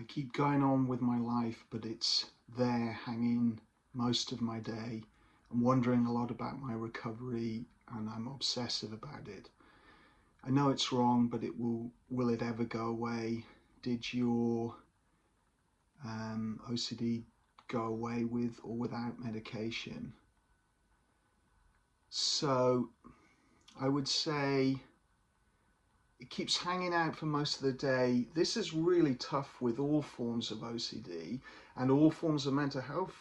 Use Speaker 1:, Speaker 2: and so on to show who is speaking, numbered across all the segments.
Speaker 1: keep going on with my life, but it's there hanging most of my day. I'm wondering a lot about my recovery and I'm obsessive about it. I know it's wrong, but will it ever go away? Did your OCD go away with or without medication? So I would say it keeps hanging out for most of the day. This is really tough with all forms of OCD and all forms of mental health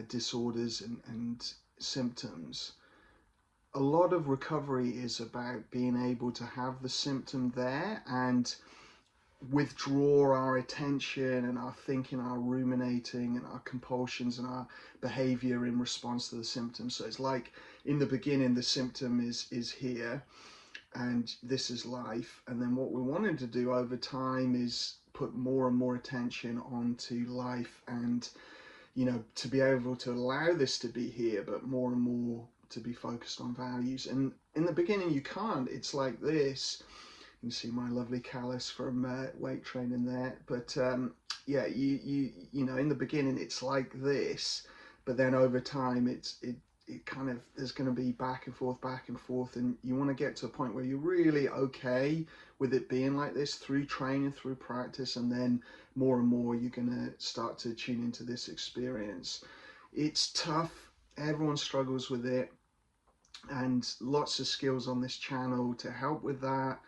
Speaker 1: disorders and symptoms. A lot of recovery is about being able to have the symptom there and withdraw our attention and our thinking, our ruminating and our compulsions and our behavior in response to the symptom. So it's like in the beginning the symptom is here and this is life, and then what we're wanting to do over time is put more and more attention onto life and to be able to allow this to be here, but more and more to be focused on values. And in the beginning you can't. It's like this. You can see my lovely callus from weight training there, but yeah, you know, in the beginning it's like this, but then over time it kind of, there's going to be back and forth, and you want to get to a point where you're really okay with it being like this through training, through practice, and then more and more you're going to start to tune into this experience. It's tough, everyone struggles with it, and lots of skills on this channel to help with that.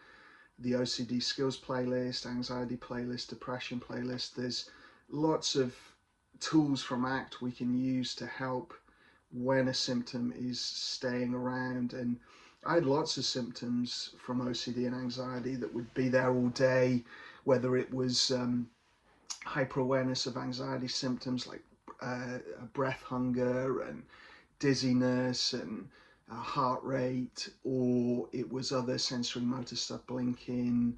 Speaker 1: The OCD skills playlist, anxiety playlist, depression playlist. There's lots of tools from ACT we can use to help when a symptom is staying around. And I had lots of symptoms from OCD and anxiety that would be there all day, whether it was hyperawareness of anxiety symptoms like breath hunger and dizziness and heart rate, or it was other sensory motor stuff, blinking,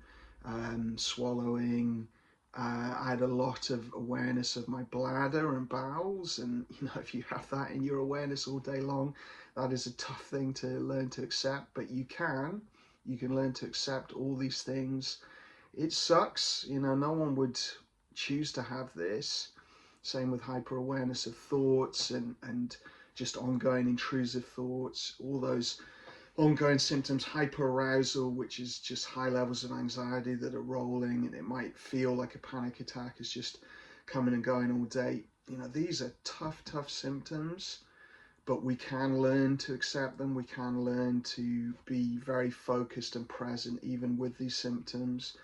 Speaker 1: swallowing. I had a lot of awareness of my bladder and bowels, and if you have that in your awareness all day long, that is a tough thing to learn to accept, but you can learn to accept all these things. It sucks, no one would choose to have this. Same with hyperawareness of thoughts and just ongoing intrusive thoughts, all those ongoing symptoms, hyperarousal, which is just high levels of anxiety that are rolling, and it might feel like a panic attack is just coming and going all day. These are tough symptoms, but we can learn to accept them. We can learn to be very focused and present even with these symptoms,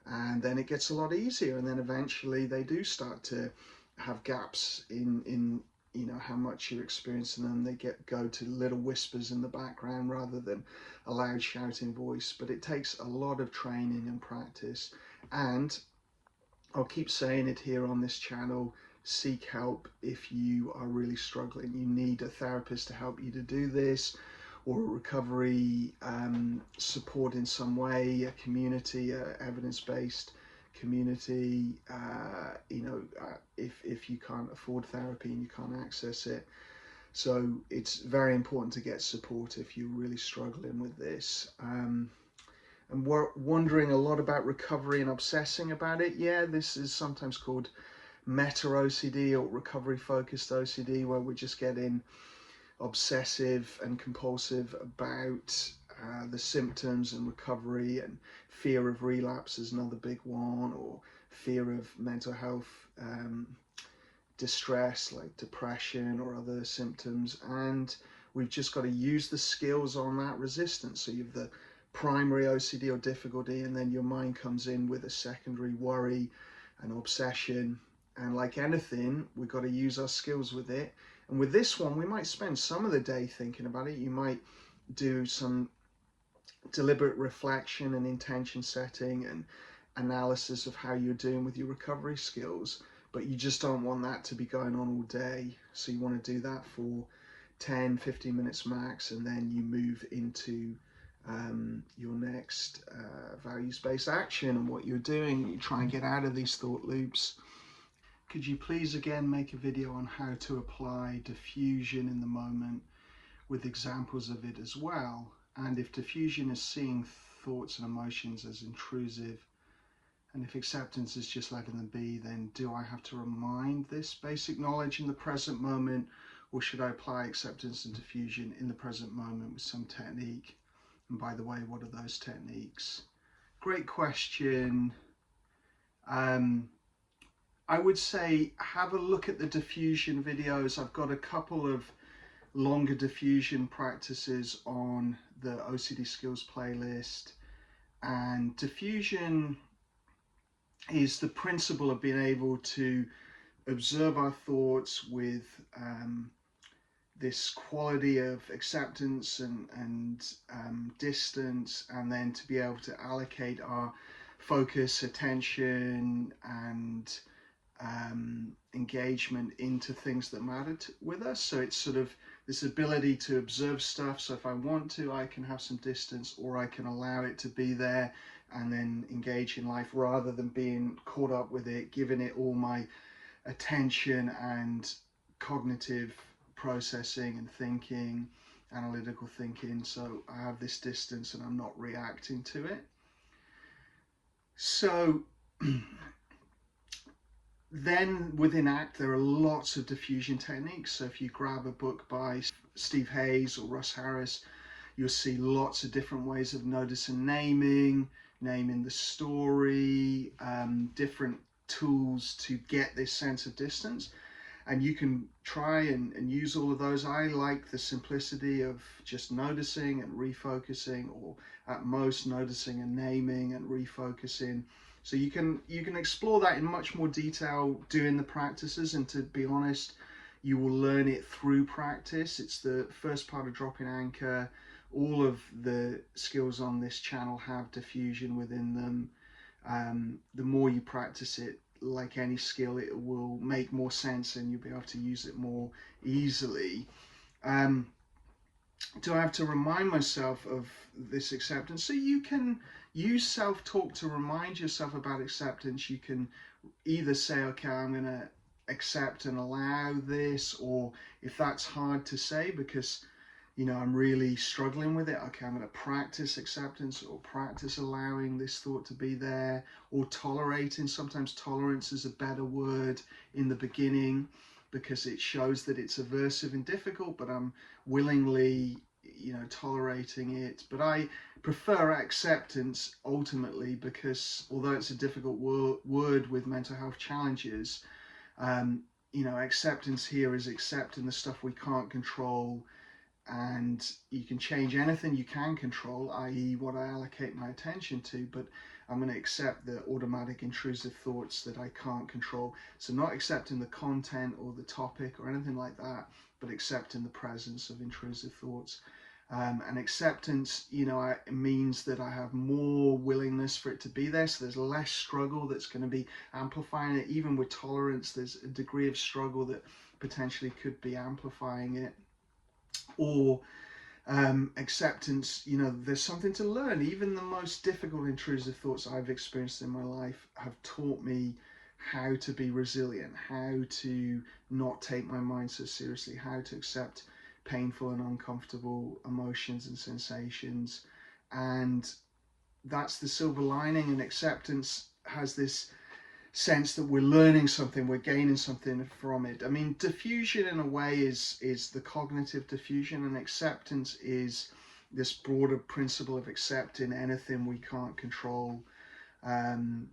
Speaker 1: and then it gets a lot easier, and then eventually they do start to have gaps in how much you're experiencing them. They go to little whispers in the background rather than a loud shouting voice. But it takes a lot of training and practice, and I'll keep saying it here on this channel, seek help if you are really struggling. You need a therapist to help you to do this, or a recovery support in some way, a community, evidence-based community, if you can't afford therapy and you can't access it. So it's very important to get support if you're really struggling with this. And we're wondering a lot about recovery and obsessing about it. Yeah, this is sometimes called meta OCD or recovery focused OCD, where we're just getting obsessive and compulsive about the symptoms and recovery, and fear of relapse is another big one, or fear of mental health distress like depression or other symptoms. And we've just got to use the skills on that resistance. So you have the primary OCD or difficulty, and then your mind comes in with a secondary worry and obsession, and like anything, we've got to use our skills with it. And with this one, we might spend some of the day thinking about it. You might do some deliberate reflection and intention setting and analysis of how you're doing with your recovery skills, but you just don't want that to be going on all day. So you want to do that for 10-15 minutes max, and then you move into your next values-based action and what you're doing. You try and get out of these thought loops. Could you please again make a video on how to apply diffusion in the moment with examples of it as well? And if diffusion is seeing thoughts and emotions as intrusive, And if acceptance is just letting them be, then do I have to remind this basic knowledge in the present moment, or should I apply acceptance and diffusion in the present moment with some technique? And by the way, what are those techniques? Great question. I would say have a look at the diffusion videos. I've got a couple of longer diffusion practices on the OCD skills playlist. And diffusion is the principle of being able to observe our thoughts with this quality of acceptance and distance, and then to be able to allocate our focus, attention, and engagement into things that matter with us. So it's sort of this ability to observe stuff. So if I want to, I can have some distance, or I can allow it to be there and then engage in life rather than being caught up with it, giving it all my attention and cognitive processing and thinking, analytical thinking. So I have this distance and I'm not reacting to it. So then within ACT, there are lots of diffusion techniques. So if you grab a book by Steve Hayes or Russ Harris, you'll see lots of different ways of noticing, naming the story, different tools to get this sense of distance. And you can try and use all of those. I like the simplicity of just noticing and refocusing, or at most noticing and naming and refocusing. So you can explore that in much more detail doing the practices, and to be honest, you will learn it through practice. It's the first part of Dropping Anchor. All of the skills on this channel have diffusion within them. The more you practice it, like any skill, it will make more sense and you'll be able to use it more easily. Do I have to remind myself of this acceptance? So you can use self-talk to remind yourself about acceptance. You can either say, okay, I'm going to accept and allow this, or if that's hard to say because I'm really struggling with it, okay, I'm going to practice acceptance or practice allowing this thought to be there, or tolerating. Sometimes tolerance is a better word in the beginning because it shows that it's aversive and difficult, but I'm willingly, tolerating it. But I prefer acceptance ultimately because although it's a difficult word with mental health challenges, acceptance here is accepting the stuff we can't control. And you can change anything you can control, i.e. what I allocate my attention to, but I'm going to accept the automatic intrusive thoughts that I can't control. So not accepting the content or the topic or anything like that, but accepting the presence of intrusive thoughts. And acceptance, means that I have more willingness for it to be there. So there's less struggle that's going to be amplifying it. Even with tolerance, there's a degree of struggle that potentially could be amplifying it. Or acceptance, there's something to learn. Even the most difficult intrusive thoughts I've experienced in my life have taught me how to be resilient, how to not take my mind so seriously, how to accept painful and uncomfortable emotions and sensations. And that's the silver lining. And acceptance has this sense that we're learning something, we're gaining something from it. I mean, diffusion in a way is the cognitive diffusion, and acceptance is this broader principle of accepting anything we can't control, and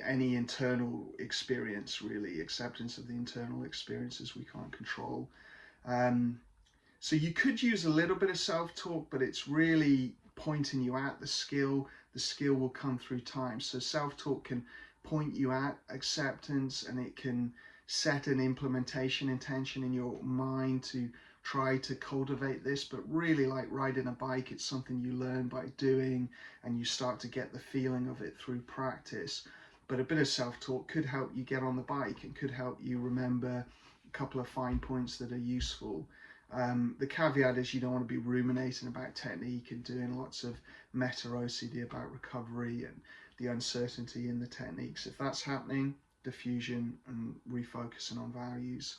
Speaker 1: any internal experience, really, acceptance of the internal experiences we can't control. So you could use a little bit of self-talk, but it's really pointing you at the skill. The skill will come through time. So self-talk can point you at acceptance, and it can set an implementation intention in your mind to try to cultivate this. But really, like riding a bike, it's something you learn by doing, and you start to get the feeling of it through practice. But a bit of self-talk could help you get on the bike and could help you remember a couple of fine points that are useful. The caveat is you don't want to be ruminating about technique and doing lots of meta OCD about recovery and the uncertainty in the techniques. If that's happening, diffusion and refocusing on values.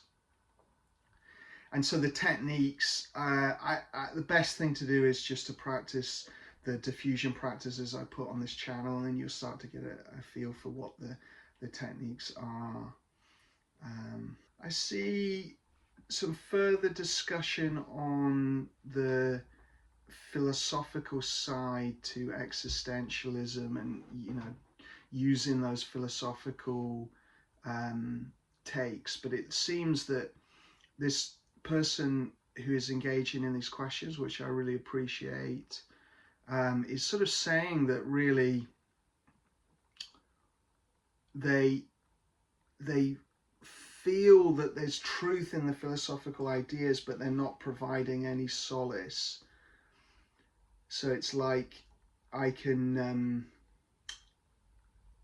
Speaker 1: And so the techniques, the best thing to do is just to practice the diffusion practices I put on this channel, and then you'll start to get a feel for what the techniques are. I see some further discussion on the philosophical side to existentialism, and using those philosophical takes, but it seems that this person who is engaging in these questions, which I really appreciate, is sort of saying that really they feel that there's truth in the philosophical ideas, but they're not providing any solace. So it's like I can,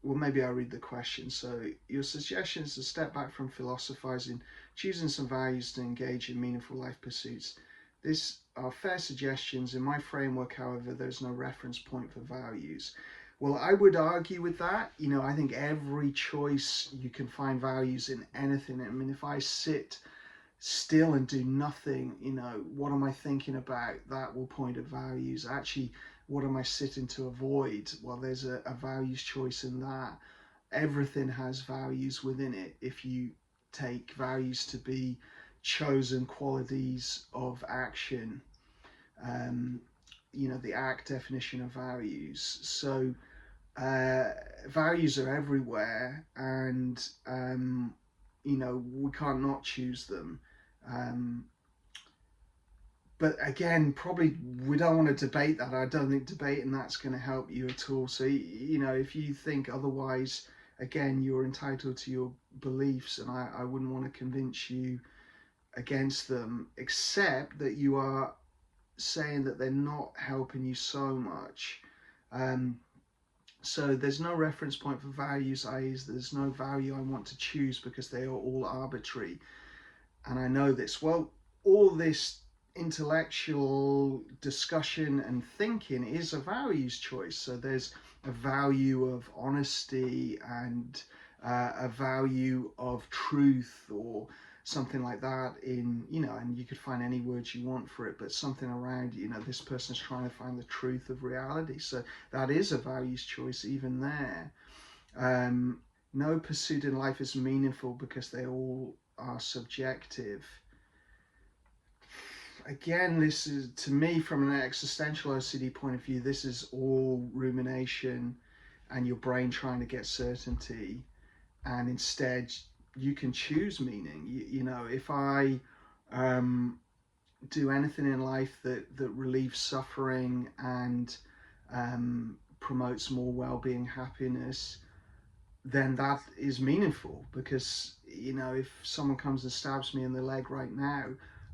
Speaker 1: well, maybe I'll read the question. So your suggestion is to step back from philosophizing, choosing some values to engage in meaningful life pursuits. These are fair suggestions. In my framework, however, there's no reference point for values. Well, I would argue with that. I think every choice you can find values in anything. I mean, if I sit still and do nothing, what am I thinking about? That will point at values. Actually, what am I sitting to avoid? Well, there's a values choice in that. Everything has values within it. If you take values to be chosen qualities of action, the ACT definition of values. So values are everywhere, and we can't not choose them. But again, probably we don't want to debate that. I don't think debating that's going to help you at all. So if you think otherwise, again, you're entitled to your beliefs, and I wouldn't want to convince you against them, except that you are saying that they're not helping you so much. So there's no reference point for values, i.e. there's no value I want to choose because they are all arbitrary. And I know this. Well, all this intellectual discussion and thinking is a values choice. So there's a value of honesty and a value of truth, or something like that in, and you could find any words you want for it, but something around, this person's trying to find the truth of reality. So that is a values choice even there. No pursuit in life is meaningful because they all are subjective. Again, this is, to me, from an existential OCD point of view, this is all rumination and your brain trying to get certainty, and instead you can choose meaning. If I do anything in life that relieves suffering and promotes more well-being, happiness, then that is meaningful, because if someone comes and stabs me in the leg right now,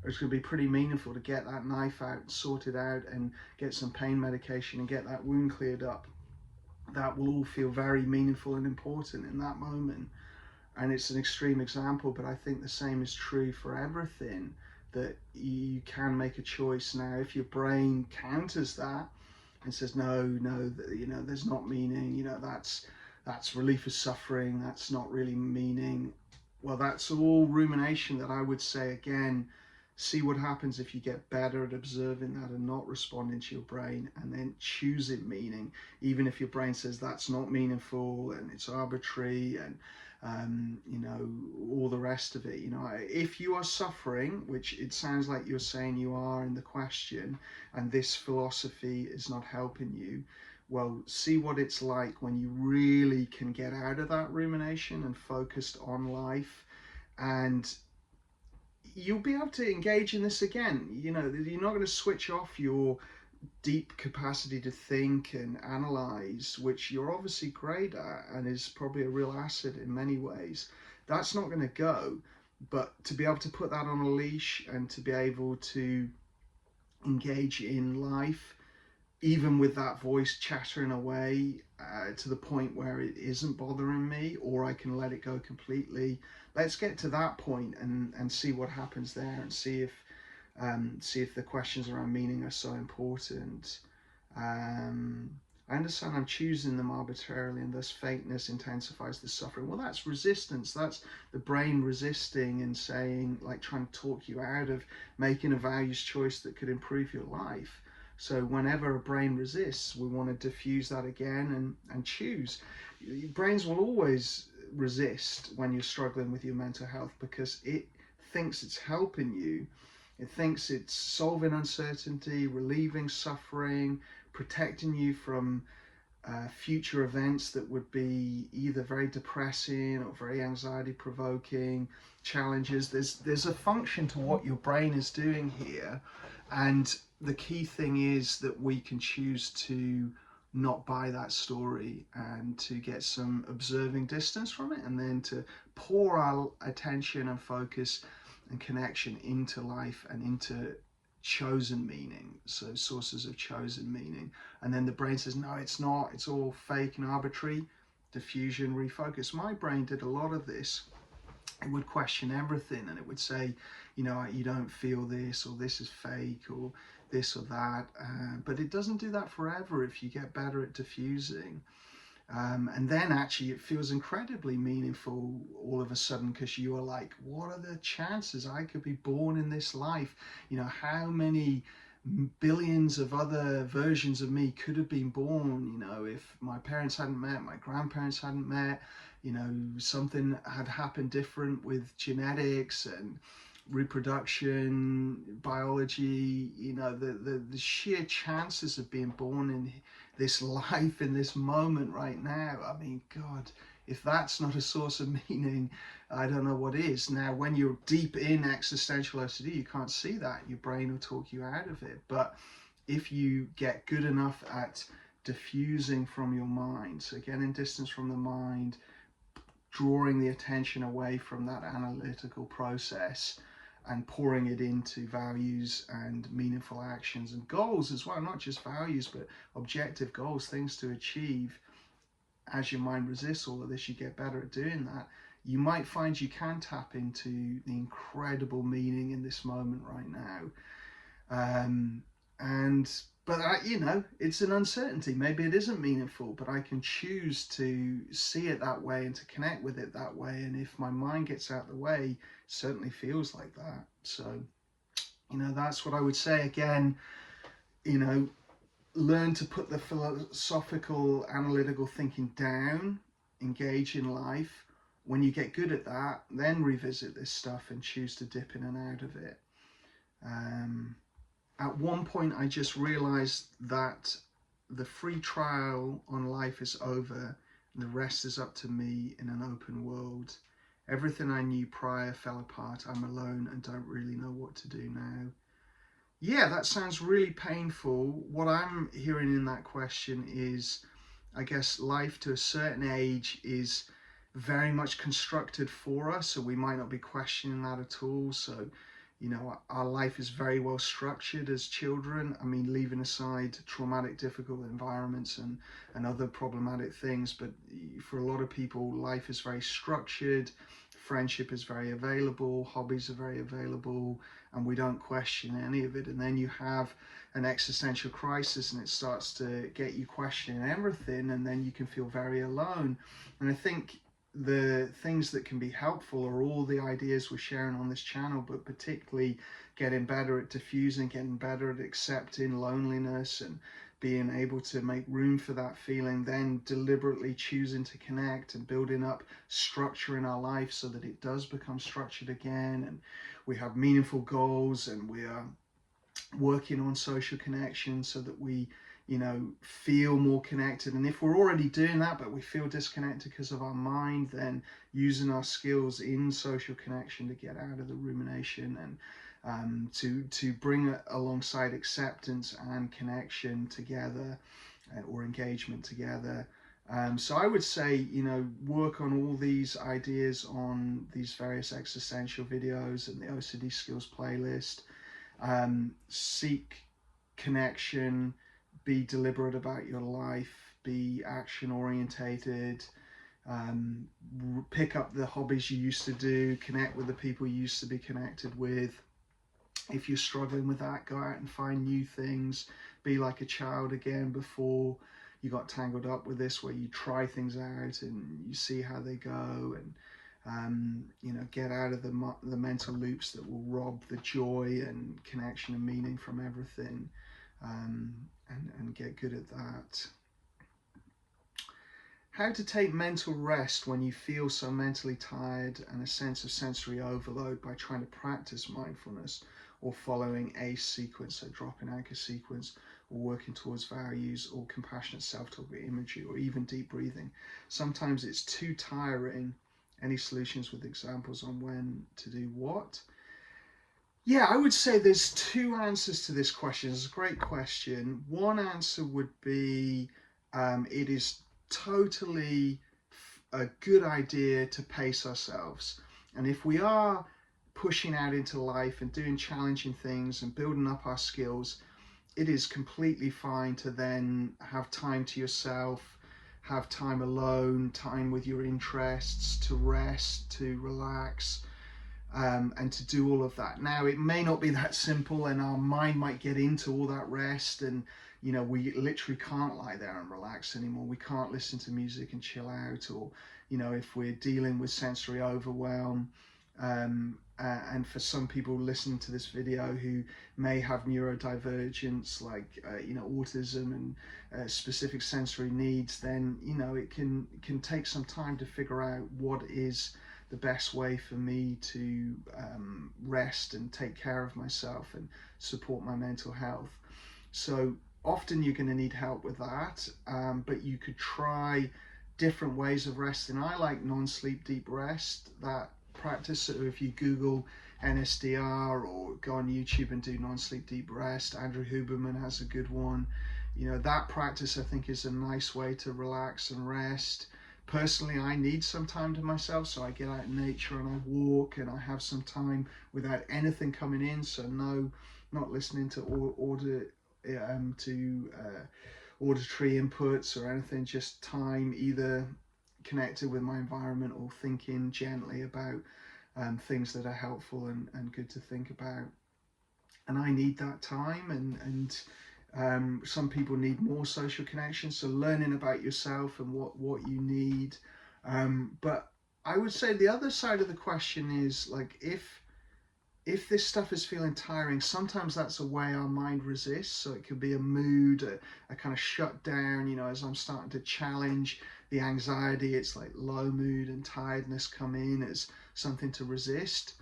Speaker 1: it's going to be pretty meaningful to get that knife out and sort it out and get some pain medication and get that wound cleared up. That will all feel very meaningful and important in that moment. And it's an extreme example, but I think the same is true for everything, that you can make a choice. Now, if your brain counters that and says, no, there's not meaning, that's relief of suffering, that's not really meaning, well, that's all rumination. That I would say, again, see what happens if you get better at observing that and not responding to your brain, and then choosing meaning, even if your brain says that's not meaningful and it's arbitrary and all the rest of it. If you are suffering, which it sounds like you're saying you are in the question, and this philosophy is not helping you, well, see what it's like when you really can get out of that rumination and focused on life, and you'll be able to engage in this again. You're not going to switch off your deep capacity to think and analyze, which you're obviously great at and is probably a real asset in many ways. That's not going to go, but to be able to put that on a leash and to be able to engage in life, even with that voice chattering away, to the point where it isn't bothering me, or I can let it go completely. Let's get to that point and see what happens there, and see if the questions around meaning are so important. I understand I'm choosing them arbitrarily, and thus fakeness intensifies the suffering. Well, that's resistance. That's the brain resisting and saying, like, trying to talk you out of making a values choice that could improve your life. So whenever a brain resists, we want to diffuse that again and choose. Brains will always resist when you're struggling with your mental health because it thinks it's helping you. It thinks it's solving uncertainty, relieving suffering, protecting you from future events that would be either very depressing or very anxiety provoking challenges. There's a function to what your brain is doing here, and the key thing is that we can choose to not buy that story and to get some observing distance from it, and then to pour our attention and focus and connection into life and into chosen meaning, so sources of chosen meaning. And then the brain says, no, it's not, it's all fake and arbitrary. Diffusion, refocus. My brain did a lot of this. It would question everything, and it would say, you know, you don't feel this, or this is fake, or this or that. But it doesn't do that forever if you get better at diffusing. And then actually it feels incredibly meaningful all of a sudden, because you are like, what are the chances I could be born in this life? You know, how many billions of other versions of me could have been born, you know, if my parents hadn't met, my grandparents hadn't met, you know, something had happened different with genetics and reproduction, biology, you know, the sheer chances of being born in this life, in this moment right now. I mean, God, if that's not a source of meaning, I don't know what is. Now, when you're deep in existential OCD, you can't see that. Your brain will talk you out of it. But if you get good enough at diffusing from your mind, so getting distance from the mind, drawing the attention away from that analytical process and pouring it into values and meaningful actions and goals as well, not just values, but objective goals, things to achieve. As your mind resists all of this, you get better at doing that. You might find you can tap into the incredible meaning in this moment right now. But you know, it's an uncertainty. Maybe it isn't meaningful, but I can choose to see it that way and to connect with it that way. And if my mind gets out of the way, it certainly feels like that. So, you know, that's what I would say. Again, you know, learn to put the philosophical, analytical thinking down, engage in life. When you get good at that, then revisit this stuff and choose to dip in and out of it. At one point, I just realized that the free trial on life is over, and the rest is up to me in an open world. Everything I knew prior fell apart. I'm alone and don't really know what to do now. Yeah, that sounds really painful. What I'm hearing in that question is, I guess, life to a certain age is very much constructed for us, so we might not be questioning that at all. So, you know, our life is very well structured as children. I mean, leaving aside traumatic, difficult environments and other problematic things, but for a lot of people, life is very structured. Friendship is very available, hobbies are very available, and we don't question any of it. And then you have an existential crisis and it starts to get you questioning everything, and then you can feel very alone. And I think the things that can be helpful are all the ideas we're sharing on this channel, but particularly getting better at diffusing, getting better at accepting loneliness and being able to make room for that feeling, then deliberately choosing to connect and building up structure in our life so that it does become structured again, and we have meaningful goals, and we are working on social connection so that we, you know, feel more connected. And if we're already doing that but we feel disconnected because of our mind, then using our skills in social connection to get out of the rumination and to bring alongside acceptance and connection together, or engagement together. So I would say, you know, work on all these ideas on these various existential videos and the OCD skills playlist. Seek connection, be deliberate about your life, be action orientated, pick up the hobbies you used to do, connect with the people you used to be connected with. If you're struggling with that, go out and find new things. Be like a child again before you got tangled up with this, where you try things out and you see how they go, and you know, get out of the mental loops that will rob the joy and connection and meaning from everything. and get good at that. How to take mental rest when you feel so mentally tired and a sense of sensory overload by trying to practice mindfulness or following ACE sequence, so drop in anchor sequence, or working towards values or compassionate self-talk or imagery, or even deep breathing. Sometimes it's too tiring. Any solutions with examples on when to do what? Yeah, I would say there's two answers to this question. It's a great question. One answer would be it is totally a good idea to pace ourselves. And if we are pushing out into life and doing challenging things and building up our skills, it is completely fine to then have time to yourself, have time alone, time with your interests, to rest, to relax, and to do all of that. Now, it may not be that simple, and our mind might get into all that rest, and we literally can't lie there and relax anymore. We can't listen to music and chill out, or if we're dealing with sensory overwhelm. And for some people listening to this video who may have neurodivergence, like autism and specific sensory needs, then it can take some time to figure out what is the best way for me to rest and take care of myself and support my mental health. So often you're going to need help with that, but you could try different ways of resting. I like non-sleep deep rest, that practice. So if you Google NSDR or go on YouTube and do non-sleep deep rest, Andrew Huberman has a good one. That practice I think is a nice way to relax and rest. Personally, I need some time to myself, so I get out in nature and I walk and I have some time without anything coming in. So not listening to auditory inputs or anything, just time either connected with my environment or thinking gently about things that are helpful and good to think about. And I need that time, and some people need more social connection, so learning about yourself and what you need. But I would say the other side of the question is, like, if this stuff is feeling tiring, sometimes that's a way our mind resists. So it could be a mood, a kind of shut down, as I'm starting to challenge the anxiety, it's like low mood and tiredness come in as something to resist.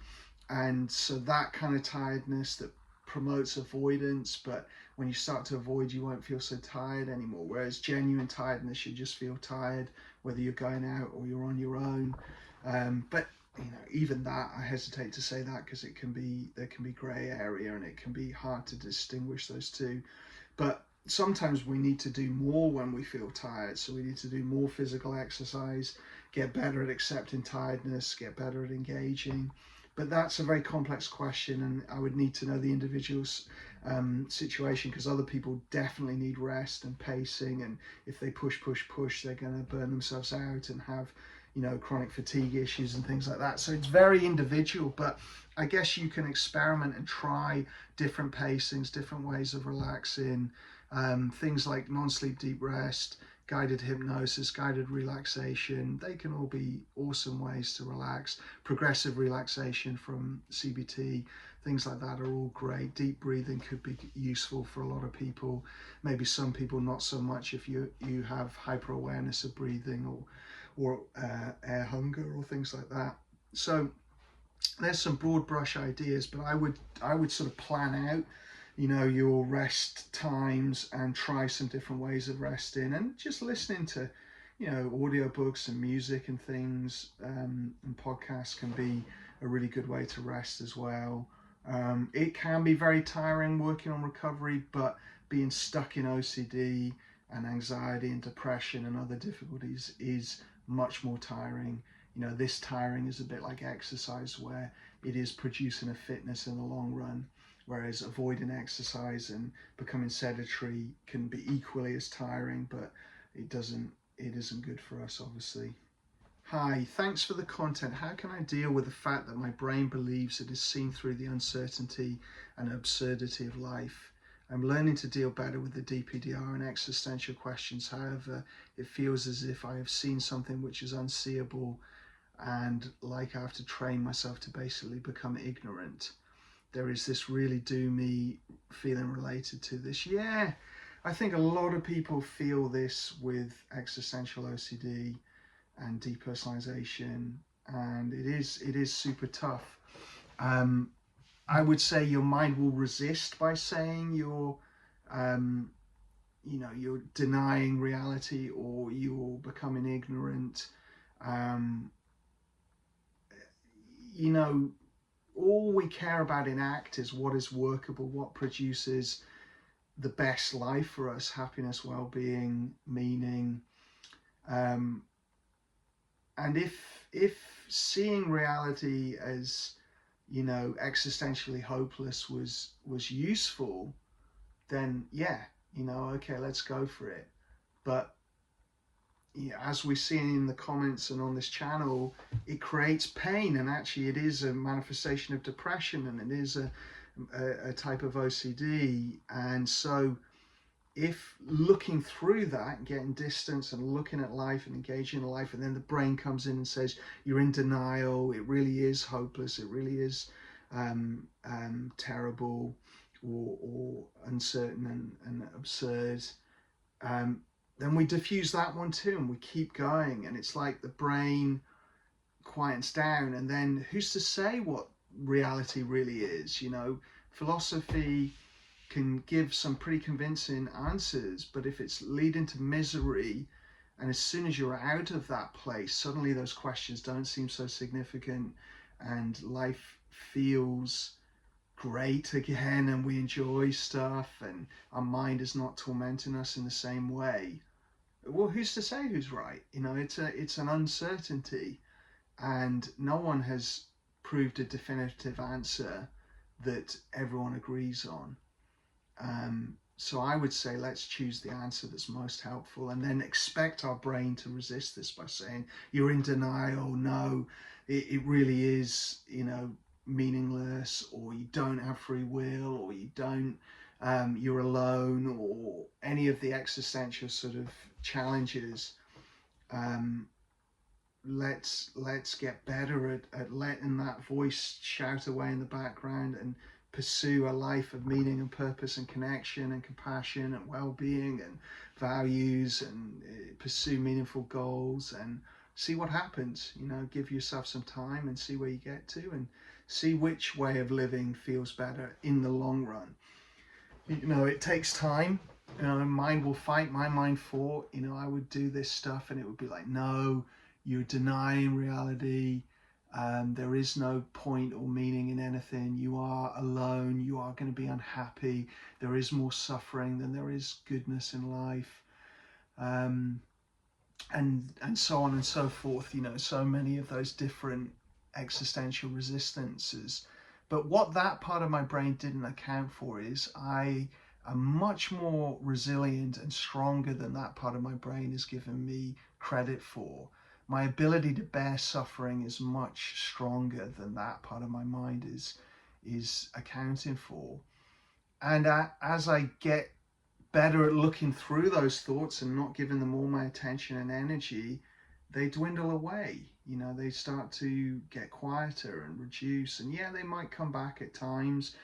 Speaker 1: And so that kind of tiredness that promotes avoidance, but when you start to avoid, you won't feel so tired anymore. Whereas genuine tiredness, you just feel tired, whether you're going out or you're on your own. But even that, I hesitate to say that because there can be grey area and it can be hard to distinguish those two. But sometimes we need to do more when we feel tired. So we need to do more physical exercise, get better at accepting tiredness, get better at engaging. But that's a very complex question, and I would need to know the individual's situation, because other people definitely need rest and pacing, and if they push, they're going to burn themselves out and have chronic fatigue issues and things like that. So it's very individual, but I guess you can experiment and try different pacings, different ways of relaxing, things like non-sleep deep rest, guided hypnosis, guided relaxation. They can all be awesome ways to relax. Progressive relaxation from CBT, things like that are all great. Deep breathing could be useful for a lot of people. Maybe some people not so much if you have hyperawareness of breathing or air hunger or things like that. So there's some broad brush ideas, but I would sort of plan out your rest times and try some different ways of resting, and just listening to audiobooks and music and things, and podcasts can be a really good way to rest as well. It can be very tiring working on recovery, but being stuck in OCD and anxiety and depression and other difficulties is much more tiring. This tiring is a bit like exercise, where it is producing a fitness in the long run, whereas avoiding exercise and becoming sedentary can be equally as tiring, but it isn't good for us, obviously. Hi, thanks for the content. How can I deal with the fact that my brain believes it is seen through the uncertainty and absurdity of life? I'm learning to deal better with the DPDR and existential questions. However, it feels as if I have seen something which is unseeable, and like I have to train myself to basically become ignorant. there is this really doomy feeling related to this. Yeah, I think a lot of people feel this with existential OCD and depersonalization, and it is super tough. I would say your mind will resist by saying you're you're denying reality or you're becoming ignorant. Um, all we care about in ACT is what is workable, what produces the best life for us: happiness, well-being, meaning. And if seeing reality as existentially hopeless was useful, then yeah, okay, let's go for it. But yeah, as we see in the comments and on this channel, it creates pain, and actually it is a manifestation of depression, and it is a type of OCD. And so if looking through that, getting distance and looking at life and engaging in life, and then the brain comes in and says you're in denial, it really is hopeless, it really is terrible or uncertain and absurd, then we diffuse that one too, and we keep going, and it's like the brain quiets down, and then who's to say what reality really is? Philosophy can give some pretty convincing answers, but if it's leading to misery, and as soon as you're out of that place, suddenly those questions don't seem so significant, and life feels great again, and we enjoy stuff, and our mind is not tormenting us in the same way. Well, who's to say who's right? It's an uncertainty, and no one has proved a definitive answer that everyone agrees on. So I would say let's choose the answer that's most helpful, and then expect our brain to resist this by saying you're in denial, no, it really is meaningless, or you don't have free will, or you don't, you're alone, or any of the existential sort of challenges. Let's get better at letting that voice shout away in the background and pursue a life of meaning and purpose and connection and compassion and well-being and values, and pursue meaningful goals and see what happens. Give yourself some time and see where you get to, and see which way of living feels better in the long run. It takes time. Mind will fight. My mind fought. I would do this stuff and it would be like, no, you're denying reality. There is no point or meaning in anything. You are alone. You are going to be unhappy. There is more suffering than there is goodness in life. And so on and so forth. So many of those different existential resistances. But what that part of my brain didn't account for is I am much more resilient and stronger than that part of my brain has given me credit for. My ability to bear suffering is much stronger than that part of my mind is accounting for. And as I get better at looking through those thoughts and not giving them all my attention and energy, they dwindle away. They start to get quieter and reduce. And yeah, they might come back at times.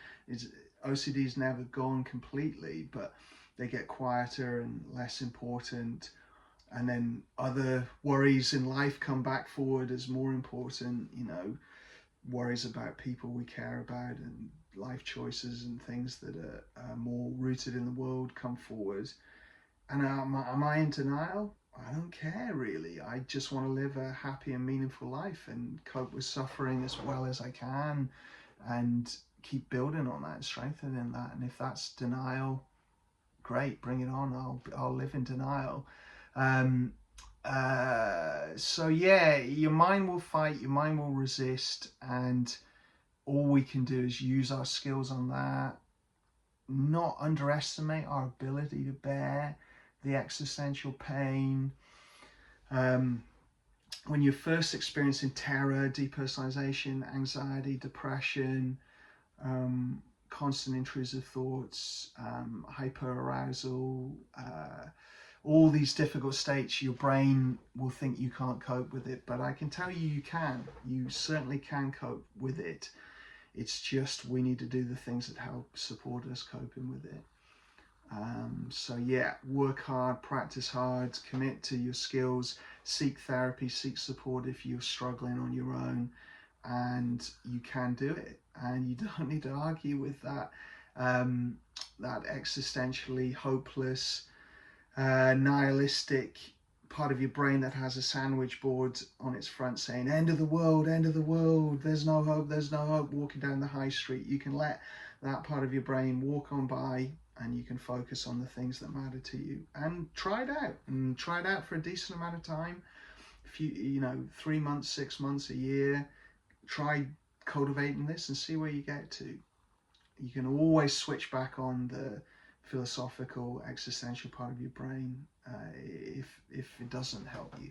Speaker 1: OCD is never gone completely, but they get quieter and less important. And then other worries in life come back forward as more important, worries about people we care about and life choices and things that are more rooted in the world come forward. And am I in denial? I don't care really. I just want to live a happy and meaningful life and cope with suffering as well as I can, and keep building on that and strengthening that. And if that's denial, great, bring it on. I'll live in denial. So yeah, your mind will fight, your mind will resist, and all we can do is use our skills on that, not underestimate our ability to bear the existential pain. When you're first experiencing terror, depersonalization, anxiety, depression, constant intrusive thoughts, hyperarousal, all these difficult states, your brain will think you can't cope with it, but I can tell you, you can. You certainly can cope with it. It's just we need to do the things that help support us coping with it. So yeah, work hard, practice hard, commit to your skills, seek therapy, seek support if you're struggling on your own, and you can do it. And you don't need to argue with that that existentially hopeless, nihilistic part of your brain that has a sandwich board on its front saying end of the world, end of the world, there's no hope, there's no hope, walking down the high street. You can let that part of your brain walk on by, and you can focus on the things that matter to you, and try it out for a decent amount of time. If you know, 3 months, 6 months, a year, try cultivating this and see where you get to. You can always switch back on the philosophical, existential part of your brain if it doesn't help you.